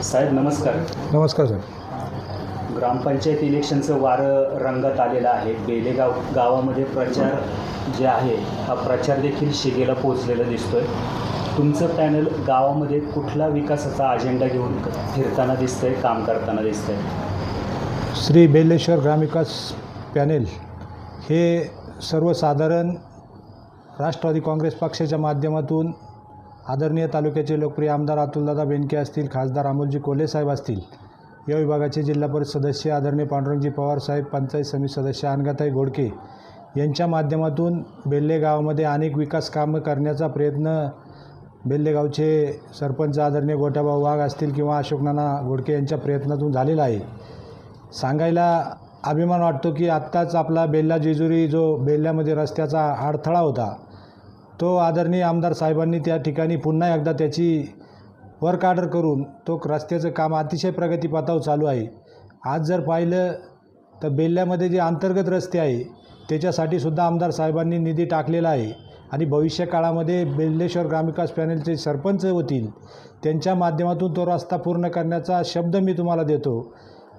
साहेब नमस्कार. नमस्कार सर. ग्रामपंचायत इलेक्शनचं वारं रंगात आलेलं आहे. बेलेगाव गावामध्ये प्रचार जे आहे हा प्रचार देखील शिगेला पोचलेला दिसतोय. तुमचं पॅनल गावामध्ये कुठला विकासाचा अजेंडा घेऊन फिरताना दिसतंय, काम करताना दिसतंय? श्री बेलेश्वर ग्रामविकास पॅनेल हे सर्वसाधारण राष्ट्रवादी काँग्रेस पक्षाच्या माध्यमातून आदरणीय तालुक्याचे लोकप्रिय आमदार अतुलदादा बेनके असतील, खासदार अमोलजी कोल्हे साहेब असतील, या विभागाचे जिल्हा परिषद सदस्य आदरणीय पांडुरंगजी पवार साहेब, पंचायत समिती सदस्य अनघाताई घोडके यांच्या माध्यमातून बेल्ले गावामध्ये अनेक विकास कामं करण्याचा प्रयत्न बेल्लेगावचे सरपंच आदरणीय गोट्याभाऊ वाघ असतील किंवा अशोकनाना घोडके यांच्या प्रयत्नातून झालेला आहे. सांगायला अभिमान वाटतो की आत्ताच आपला बेल्ला जेजुरी जो बेल्ल्यामध्ये रस्त्याचा अडथळा होता तो आदरणीय आमदार साहेबांनी त्या ठिकाणी पुन्हा एकदा त्याची वर्क ऑर्डर करून तो रस्त्याचं काम अतिशय प्रगतीपथावर चालू आहे. आज जर पाहिलं तर बेल्ल्यामध्ये जे अंतर्गत रस्ते आहे त्याच्यासाठी सुद्धा आमदार साहेबांनी निधी टाकलेला आहे आणि भविष्य काळामध्ये बेल्लेश्वर ग्रामविकास पॅनलचे सरपंच होतील त्यांच्या माध्यमातून तो रस्ता पूर्ण करण्याचा शब्द मी तुम्हाला देतो.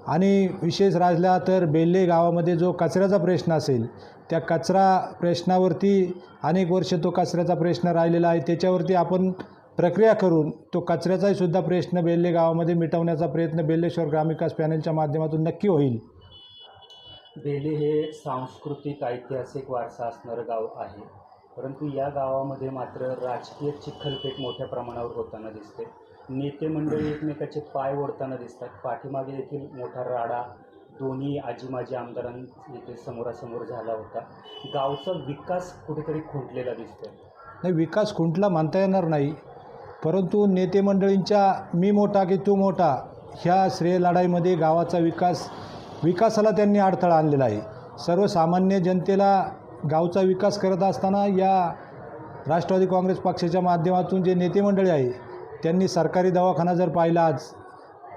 आणि विशेष राहिला तर बेल्ले गावामध्ये जो कचऱ्याचा प्रश्न असेल त्या कचरा प्रश्नावरती अनेक वर्ष तो कचऱ्याचा प्रश्न राहिलेला आहे, त्याच्यावरती आपण प्रक्रिया करून तो कचऱ्याचाही सुद्धा प्रश्न बेल्ले गावामध्ये मिटवण्याचा प्रयत्न बेल्लेश्वर ग्रामविकास पॅनलच्या माध्यमातून नक्की होईल. बेले हे सांस्कृतिक ऐतिहासिक वारसा असणारं गाव आहे, परंतु या गावामध्ये मात्र राजकीय चिखलफेक मोठ्या प्रमाणावर होताना दिसते. नेते मंडळी एकमेकाचे पाय ओढताना दिसतात. पाठीमागे देखील मोठा राडा दोन्ही आजी माजी आमदारांनी इथे समोरासमोर झाला होता. गावचा विकास कुठेतरी खुंटलेला दिसतोय. नाही, विकास खुंटला म्हणता येणार नाही, परंतु नेते मंडळींच्या मी मोठा की तू मोठा ह्या श्रेय लढाईमध्ये गावाचा विकासाला त्यांनी अडथळा आणलेला आहे. सर्वसामान्य जनतेला गावचा विकास करत असताना या राष्ट्रवादी काँग्रेस पक्षाच्या माध्यमातून जे नेते मंडळी आहे त्यांनी सरकारी दवाखाना जर पाहिला, आज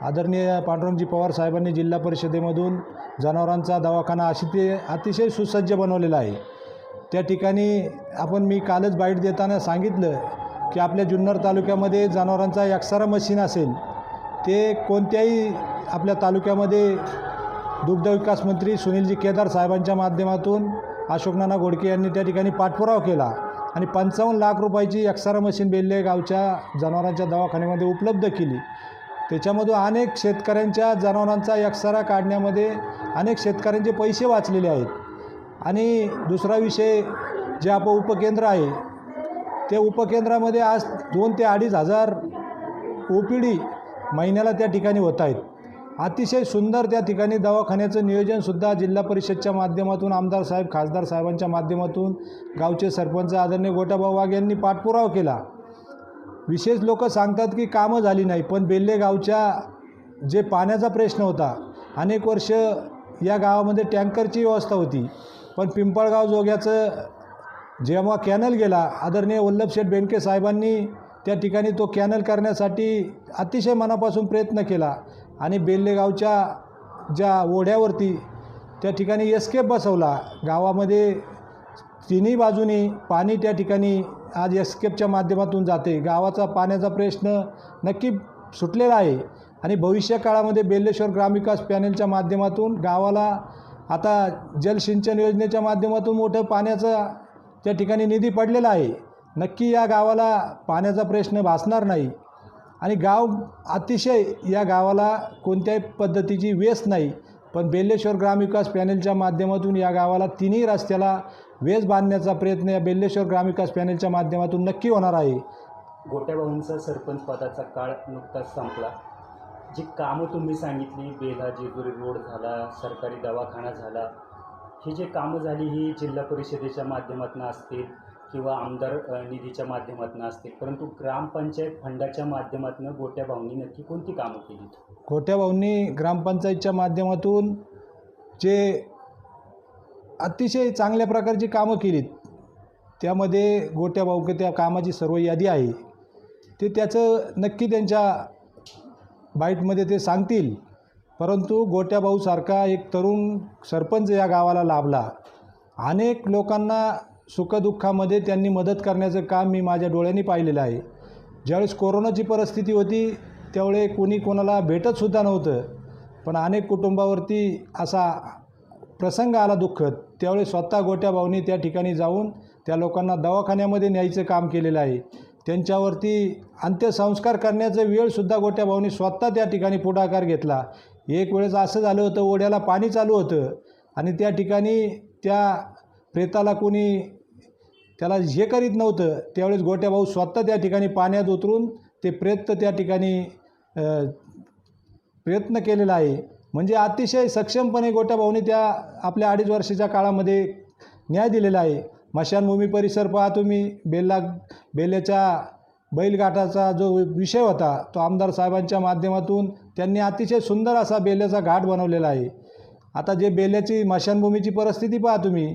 आदरणीय पांडुरंगजी पवार साहेबांनी जिल्हा परिषदेमधून जनावरांचा दवाखाना अतिशय सुसज्ज बनवलेला आहे. त्या ठिकाणी मी कालच बाईट देताना सांगितलं की आपल्या जुन्नर तालुक्यामध्ये जनावरांचा एक्सरा मशीन असेल ते कोणत्याही आपल्या तालुक्यामध्ये दुग्धविकास मंत्री सुनीलजी केदार साहेबांच्या माध्यमातून अशोकनाना घोडके यांनी त्या ठिकाणी पाठपुरावा केला आणि 55 लाख रुपयाची एक्सरा मशीन बेल्ले गावच्या जनावरांच्या दवाखान्यामध्ये उपलब्ध केली. त्याच्यामधून अनेक शेतकऱ्यांच्या जनावरांचा एक्सरा काढण्यामध्ये अनेक शेतकऱ्यांचे पैसे वाचलेले आहेत. आणि दुसरा विषय जे आपलं उपकेंद्र आहे ते उपकेंद्रामध्ये आज 2,000 ते 2,500 OPD महिन्याला त्या ठिकाणी होत आहेत. अतिशय सुंदर त्या ठिकाणी दवाखान्याचं नियोजनसुद्धा जिल्हा परिषदच्या माध्यमातून आमदार साहेब, खासदार साहेबांच्या माध्यमातून गावचे सरपंच आदरणीय गोट्याभाऊ वाघ यांनी पाठपुरावा केला. विशेष लोक सांगतात की कामं झाली नाही, पण बेल्ले गावच्या जे पाण्याचा प्रश्न होता अनेक वर्ष या गावामध्ये टँकरची व्यवस्था होती, पण पिंपळगाव जोग्याचं जेव्हा कॅनल गेला आदरणीय वल्लभशेठ बेनके साहेबांनी त्या ठिकाणी तो कॅनल करण्यासाठी अतिशय मनापासून प्रयत्न केला आणि बेल्ले गावच्या ज्या ओढ्यावरती त्या ठिकाणी एस्केप बसवला. गावामध्ये तिन्ही बाजूनी पाणी त्या ठिकाणी आज एस्केपच्या माध्यमातून जाते. गावाचा पाण्याचा प्रश्न नक्की सुटलेला आहे आणि भविष्य काळामध्ये बेल्लेश्वर ग्रामविकास पॅनलच्या माध्यमातून गावाला आता जलसिंचन योजनेच्या माध्यमातून मोठं पाण्याचा त्या ठिकाणी निधी पडलेला आहे. नक्की या गावाला पाण्याचा प्रश्न भासणार नाही आणि गाव अतिशय या गावाला कोणत्याही पद्धतीची वेस नाही, पण बेल्लेश्वर ग्रामविकास पॅनलच्या माध्यमातून या गावाला तिन्ही रस्त्याला वेस बांधण्याचा प्रयत्न या बेल्लेश्वर ग्रामविकास पॅनलच्या माध्यमातून नक्की होणार आहे. गोट्याभाऊंचा सरपंच पदाचा काळ नुकताच संपला. जी कामं तुम्ही सांगितली, बेला जेजुरी रोड झाला, सरकारी दवाखाना झाला, ही जी कामं झाली ही जिल्हा परिषदेच्या माध्यमातून असतील किंवा आमदार निधीच्या माध्यमातून असतील, परंतु ग्रामपंचायत फंडाच्या माध्यमातून गोट्याभाऊंनी नक्की कोणती कामं केली? गोट्याभाऊंनी ग्रामपंचायतच्या माध्यमातून जे अतिशय चांगल्या प्रकारची कामं केलीत त्यामध्ये गोट्याभाऊ त्या कामाची सर्व यादी आहे ते त्याचं नक्की त्यांच्या बाईटमध्ये ते सांगतील. परंतु गोट्याभाऊसारखा एक तरुण सरपंच या गावाला लाभला. अनेक लोकांना सुखदुःखामध्ये त्यांनी मदत करण्याचं काम मी माझ्या डोळ्यांनी पाहिलेलं आहे. ज्यावेळेस कोरोनाची परिस्थिती होती त्यावेळे कोणी कोणाला भेटतसुद्धा नव्हतं. पण अनेक कुटुंबावरती असा प्रसंग आला दुःखद. त्यावेळी स्वतः गोट्या भाऊंनी त्या ठिकाणी जाऊन त्या लोकांना दवाखान्यामध्ये न्यायचं काम केलेलं आहे. त्यांच्यावरती अंत्यसंस्कार करण्याचा वेळसुद्धा गोट्या भाऊंनी स्वतः त्या ठिकाणी पुढाकार घेतला. एक वेळेस असं झालं होतं, ओढ्याला पाणी चालू होतं आणि त्या ठिकाणी त्या प्रेताला कोणी त्याला हे करीत नव्हतं. त्यावेळेस गोट्या भाऊ स्वतः त्या ठिकाणी पाण्यात उतरून ते प्रेत त्या ठिकाणी प्रयत्न केलेला आहे. म्हणजे अतिशय सक्षमपणे गोट्या भाऊंनी त्या आपल्या 2.5 वर्षाच्या काळामध्ये न्याय दिलेला आहे. स्मशानभूमी परिसर पहा तुम्ही, बेल्याच्या बैलघाटाचा जो विषय होता तो आमदार साहेबांच्या माध्यमातून त्यांनी अतिशय सुंदर असा बेल्याचा घाट बनवलेला आहे. आता जे बेल्याची स्मशानभूमीची परिस्थिती पहा तुम्ही,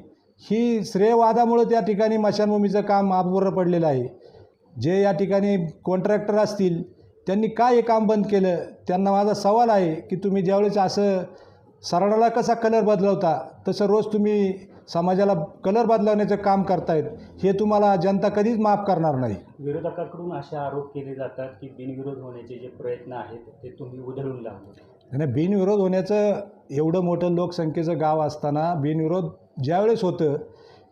ही श्रेयवादामुळे त्या ठिकाणी स्मशानभूमीचं काम अपुरं पडलेलं आहे. जे या ठिकाणी कॉन्ट्रॅक्टर असतील त्यांनी काय हे काम बंद केलं? त्यांना माझा सवाल आहे की तुम्ही ज्यावेळेस असं सरडाला कसा कलर बदलवता तसं रोज तुम्ही समाजाला कलर बदलवण्याचं काम करतायत, हे तुम्हाला जनता कधीच माफ करणार नाही. विरोधकाकडून असे आरोप केले जातात की बिनविरोध होण्याचे जे प्रयत्न आहेत ते तुम्ही उधळून लावले. आणि बिनविरोध होण्याचं एवढं मोठं लोकसंख्येचं गाव असताना बिनविरोध ज्यावेळेस होतं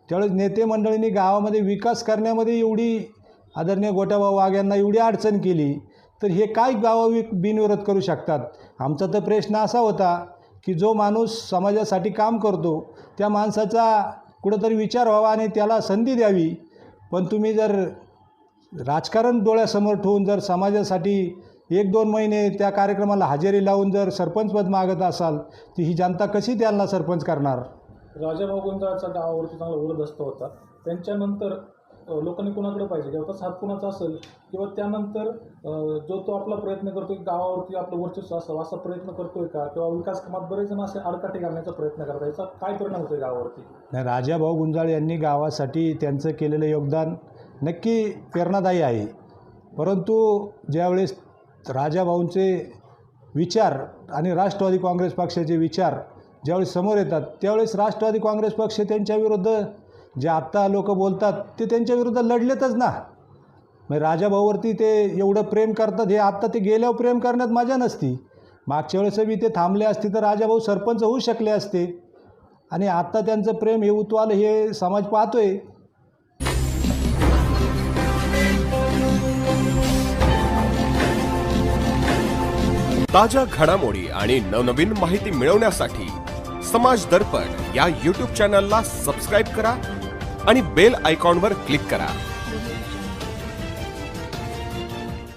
त्यावेळेस नेते मंडळींनी गावामध्ये विकास करण्यामध्ये एवढी आदरणीय गोट्याभाऊ वाघ यांना एवढी अडचण केली, तर हे काय गावं बिनविरोध करू शकतात? आमचा तर प्रश्न असा होता की जो माणूस समाजासाठी काम करतो त्या माणसाचा कुठंतरी विचार व्हावा आणि त्याला संधी द्यावी. पण तुम्ही जर राजकारण डोळ्यासमोर ठेवून जर समाजासाठी 1-2 महिने त्या कार्यक्रमाला हजेरी लावून जर सरपंचपद मागत असाल तर ही जनता कशी त्यांना सरपंच करणार? राजाभाऊ गुंजाळचा गावावरती चांगला उरदस्त होता. त्यांच्यानंतर लोकांनी कुणाकडे पाहिजे किंवा तसा हात कुणाचा असेल किंवा त्यानंतर जो तो आपला प्रयत्न करतो की गावावरती आपलं वर्चस्व असावं असा प्रयत्न करतोय का? किंवा विकास कामात बरेच जण असे आडकाठी घालण्याचा प्रयत्न करतात, याचा काय परिणाम होतोय गावावरती? नाही, राजाभाऊ गुंजाळ यांनी गावासाठी त्यांचं केलेलं योगदान नक्की प्रेरणादायी आहे. परंतु ज्यावेळेस राजाभाऊंचे विचार आणि राष्ट्रवादी काँग्रेस पक्षाचे विचार ज्यावेळेस समोर येतात त्यावेळेस राष्ट्रवादी काँग्रेस पक्ष त्यांच्याविरुद्ध जे आत्ता लोक बोलतात ते त्यांच्याविरुद्ध लढलेतच ना. मग राजाभाऊवरती ते एवढं प्रेम करतात, हे आत्ता ते गेल्यावर प्रेम करण्यात मजा नसती. मागच्या वेळेस बी ते थांबले असते तर राजाभाऊ सरपंच होऊ शकले असते. आणि आत्ता त्यांचं प्रेम हे उतवालं हे समाज पाहतोय. ताज्या घडामोडी आणि नवनवीन माहिती मिळवण्यासाठी समाज दर्पण या YouTube चॅनलला सबस्क्राईब करा आणि बेल आयकॉनवर क्लिक करा.